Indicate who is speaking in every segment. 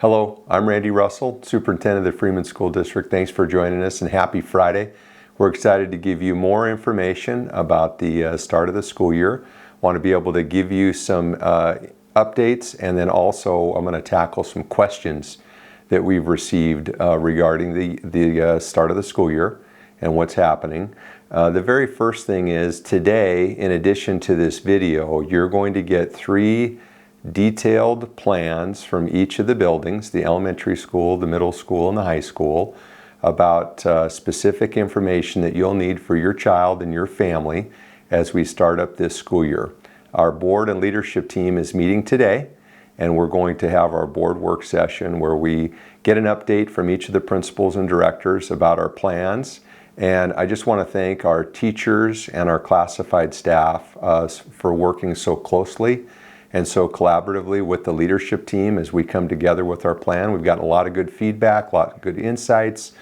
Speaker 1: Hello, I'm Randy Russell, Superintendent of the Freeman School District. Thanks for joining us and happy Friday. We're excited to give you more information about the start of the school year. Want to be able to give you some updates, and then also I'm going to tackle some questions that we've received regarding the start of the school year and what's happening. The very first thing is today, in addition to this video, you're going to get 3 detailed plans from each of the buildings, the elementary school, the middle school, and the high school, about specific information that you'll need for your child and your family as we start up this school year. Our board and leadership team is meeting today, and we're going to have our board work session where we get an update from each of the principals and directors about our plans. And I just want to thank our teachers and our classified staff for working so closely and so collaboratively with the leadership team as we come together with our plan. We've gotten a lot of good feedback, a lot of good insights.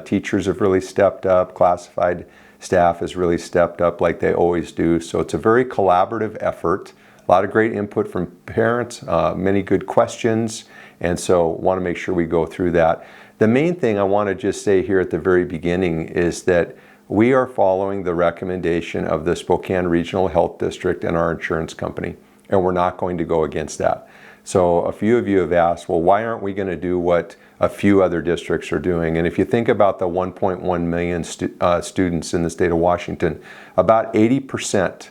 Speaker 1: Teachers have really stepped up. Classified staff has really stepped up like they always do. So it's a very collaborative effort. A lot of great input from parents, many good questions, and so want to make sure we go through that. The main thing I want to just say here at the very beginning is that we are following the recommendation of the Spokane Regional Health District and our insurance company, and we're not going to go against that. So a few of you have asked, well, why aren't we going to do what a few other districts are doing? And if you think about the 1.1 million students in the state of Washington, about 80%,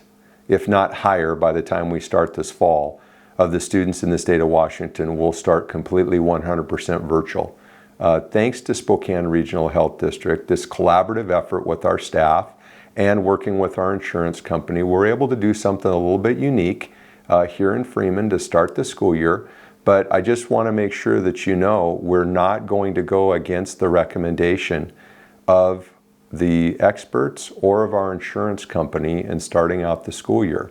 Speaker 1: if not higher by the time we start this fall, of the students in the state of Washington will start completely 100% virtual. Thanks to Spokane Regional Health District, this collaborative effort with our staff and working with our insurance company, we're able to do something a little bit unique here in Freeman to start the school year. But I just want to make sure that you know we're not going to go against the recommendation of the experts or of our insurance company in starting out the school year.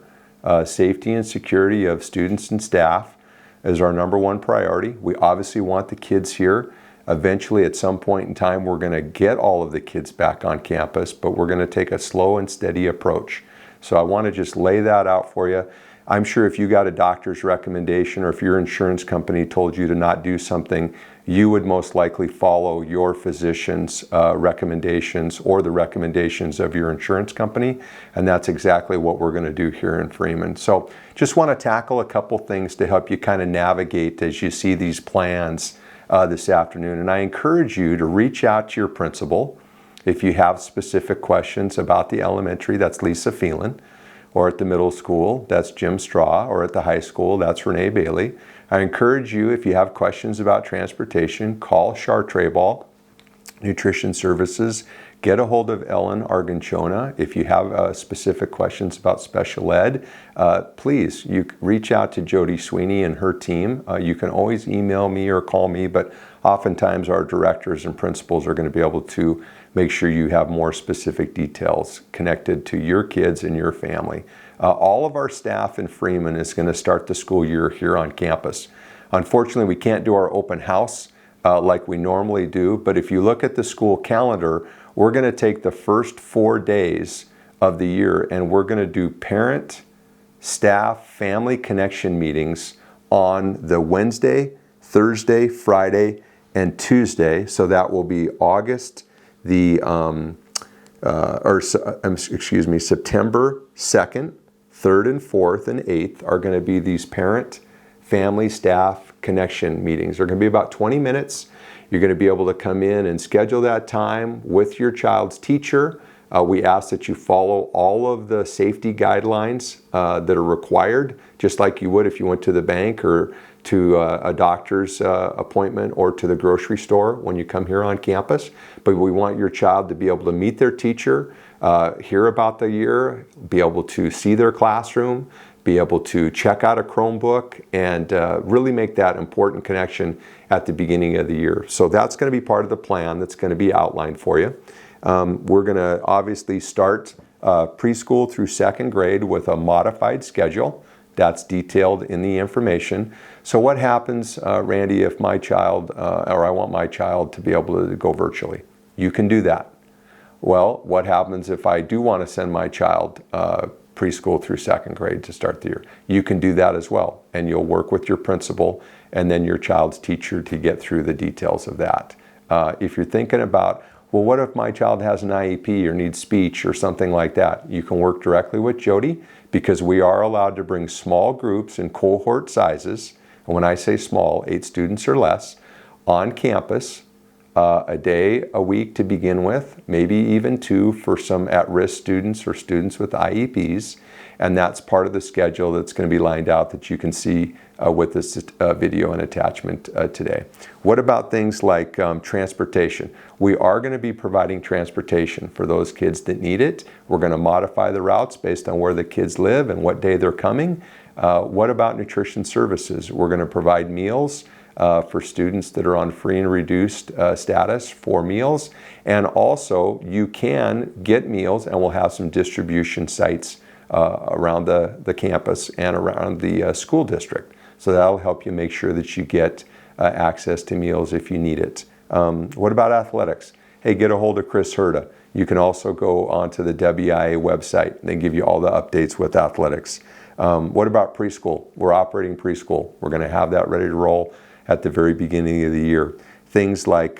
Speaker 1: Safety and security of students and staff is our #1 priority. We obviously want the kids here. Eventually, at some point in time, we're going to get all of the kids back on campus, but we're going to take a slow and steady approach. So I want to just lay that out for you. I'm sure if you got a doctor's recommendation or if your insurance company told you to not do something, you would most likely follow your physician's recommendations or the recommendations of your insurance company. And that's exactly what we're going to do here in Freeman. So just want to tackle a couple things to help you kind of navigate as you see these plans this afternoon. And I encourage you to reach out to your principal if you have specific questions about the elementary. That's Lisa Phelan. Or at the middle school, that's Jim Straw, or at the high school, that's Renee Bailey. I encourage you, if you have questions about transportation, call Char Trayball Nutrition Services. Get a hold of Ellen Arganchona. If you have specific questions about special ed, please, you reach out to Jody Sweeney and her team. You can always email me or call me, but oftentimes our directors and principals are going to be able to make sure you have more specific details connected to your kids and your family. All of our staff in Freeman is going to start the school year here on campus. Unfortunately, we can't do our open house like we normally do, but if you look at the school calendar, we're going to take the first 4 days of the year and we're going to do parent, staff, family connection meetings on the Wednesday, Thursday, Friday, and Tuesday. So that will be August September 2nd, 3rd, and 4th, and 8th are going to be these parent, family, staff connection meetings. They're going to be about 20 minutes. You're going to be able to come in and schedule that time with your child's teacher. We ask that you follow all of the safety guidelines that are required, just like you would if you went to the bank or to a doctor's appointment or to the grocery store when you come here on campus. But we want your child to be able to meet their teacher, hear about the year, be able to see their classroom, be able to check out a Chromebook, and really make that important connection at the beginning of the year. So that's going to be part of the plan that's going to be outlined for you. We're going to obviously start preschool through 2nd grade with a modified schedule. That's detailed in the information. So what happens, Randy, if my child, or I want my child to be able to go virtually? You can do that. Well, what happens if I do want to send my child preschool through second grade to start the year. You can do that as well, and you'll work with your principal and then your child's teacher to get through the details of that. If you're thinking about, well, what if my child has an IEP or needs speech or something like that? You can work directly with Jody, because we are allowed to bring small groups in cohort sizes, and when I say small, 8 students or less, on campus, a day a week to begin with, maybe even 2 for some at-risk students or students with IEPs, and that's part of the schedule that's going to be lined out that you can see with this video and attachment today. What about things like transportation? We are going to be providing transportation for those kids that need it. We're going to modify the routes based on where the kids live and what day they're coming. What about nutrition services? We're going to provide meals for students that are on free and reduced status for meals. And also, you can get meals, and we'll have some distribution sites around the campus and around the school district. So that'll help you make sure that you get access to meals if you need it. What about athletics? Hey, get a hold of Chris Herda. You can also go onto the WIA website. They give you all the updates with athletics. What about preschool? We're operating preschool. We're going to have that ready to roll at the very beginning of the year. Things like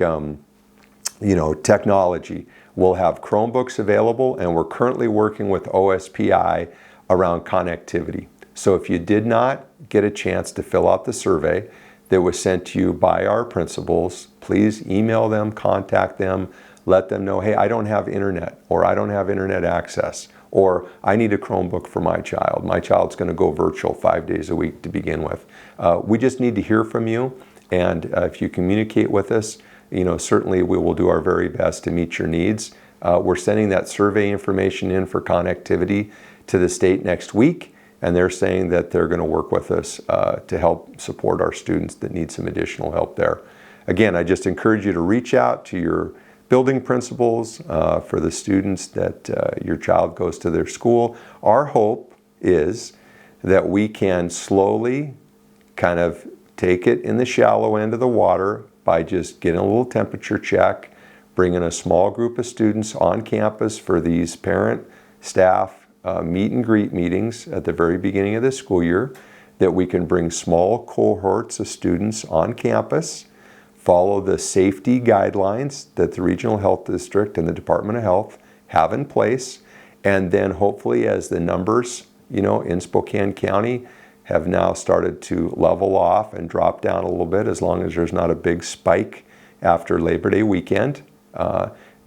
Speaker 1: technology. We'll have Chromebooks available, and we're currently working with OSPI around connectivity. So if you did not get a chance to fill out the survey that was sent to you by our principals, please email them, contact them, let them know, hey, I don't have internet, or I don't have internet access, or I need a Chromebook for my child. My child's going to go virtual 5 days a week to begin with. We just need to hear from you, and if you communicate with us, certainly we will do our very best to meet your needs. We're sending that survey information in for connectivity to the state next week, and they're saying that they're going to work with us to help support our students that need some additional help there. Again, I just encourage you to reach out to your building principals for the students that your child goes to their school. Our hope is that we can slowly kind of take it in the shallow end of the water by just getting a little temperature check, bringing a small group of students on campus for these parent, staff, meet and greet meetings at the very beginning of the school year, that we can bring small cohorts of students on campus, follow the safety guidelines that the Regional Health District and the Department of Health have in place, and then hopefully as the numbers, in Spokane County have now started to level off and drop down a little bit, as long as there's not a big spike after Labor Day weekend,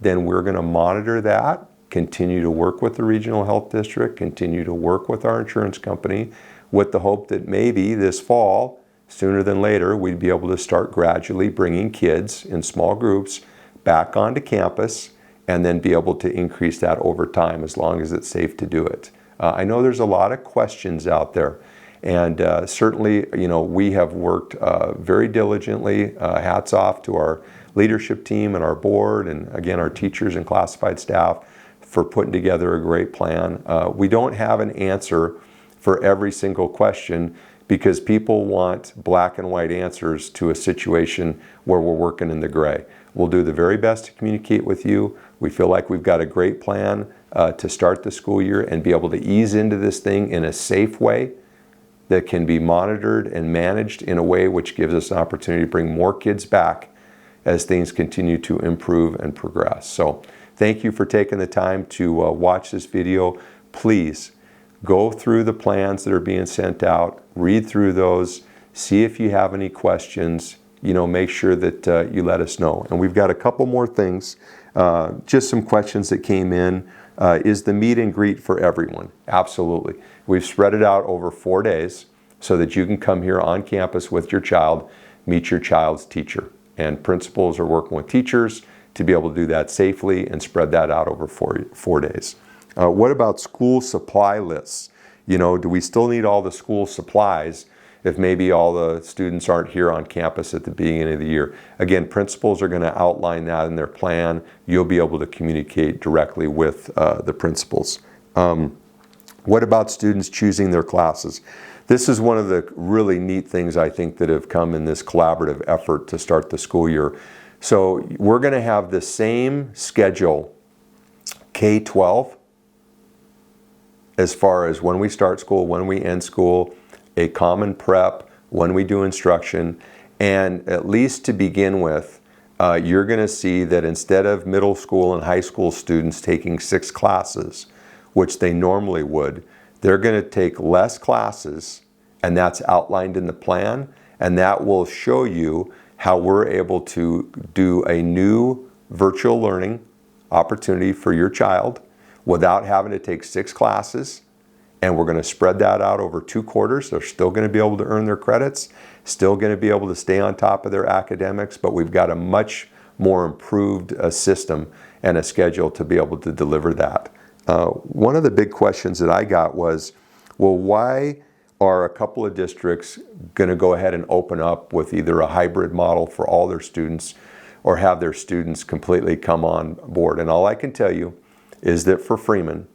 Speaker 1: then we're going to monitor that, continue to work with the Regional Health District, continue to work with our insurance company, with the hope that maybe this fall, sooner than later, we'd be able to start gradually bringing kids in small groups back onto campus, and then be able to increase that over time as long as it's safe to do it. I know there's a lot of questions out there, and certainly, we have worked very diligently. Hats off to our leadership team and our board, and again, our teachers and classified staff for putting together a great plan. We don't have an answer for every single question, because people want black and white answers to a situation where we're working in the gray. We'll do the very best to communicate with you. We feel like we've got a great plan to start the school year and be able to ease into this thing in a safe way that can be monitored and managed in a way which gives us an opportunity to bring more kids back as things continue to improve and progress. So thank you for taking the time to watch this video. Please go through the plans that are being sent out, read through those, see if you have any questions, make sure that you let us know. And we've got a couple more things, just some questions that came in. Is the meet and greet for everyone? Absolutely. We've spread it out over 4 days so that you can come here on campus with your child, meet your child's teacher. And principals are working with teachers to be able to do that safely and spread that out over 4 days. What about school supply lists? Do we still need all the school supplies if maybe all the students aren't here on campus at the beginning of the year? Again, principals are going to outline that in their plan. You'll be able to communicate directly with the principals. What about students choosing their classes? This is one of the really neat things I think that have come in this collaborative effort to start the school year. So we're going to have the same schedule K-12 as far as when we start school, when we end school, a common prep, when we do instruction, and at least to begin with, you're going to see that instead of middle school and high school students taking 6 classes, which they normally would, they're going to take less classes, and that's outlined in the plan, and that will show you how we're able to do a new virtual learning opportunity for your child without having to take 6 classes. And we're going to spread that out over 2 quarters. They're still going to be able to earn their credits, still going to be able to stay on top of their academics, but we've got a much more improved system and a schedule to be able to deliver that. One of the big questions that I got was, well, why are a couple of districts going to go ahead and open up with either a hybrid model for all their students or have their students completely come on board? And all I can tell you is that for Freeman,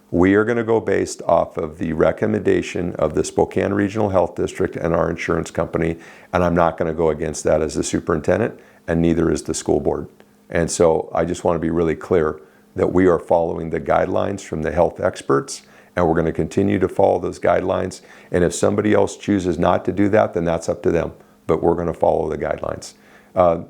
Speaker 1: we are going to go based off of the recommendation of the Spokane Regional Health District and our insurance company, and I'm not going to go against that as the superintendent, and neither is the school board. And so I just want to be really clear that we are following the guidelines from the health experts, and we're going to continue to follow those guidelines. And if somebody else chooses not to do that, then that's up to them, but we're going to follow the guidelines.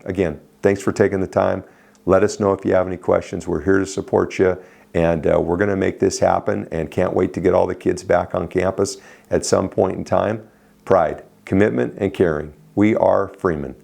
Speaker 1: Again, thanks for taking the time. Let us know if you have any questions. We're here to support you. And we're going to make this happen and can't wait to get all the kids back on campus at some point in time. Pride, commitment, and caring. We are Freeman.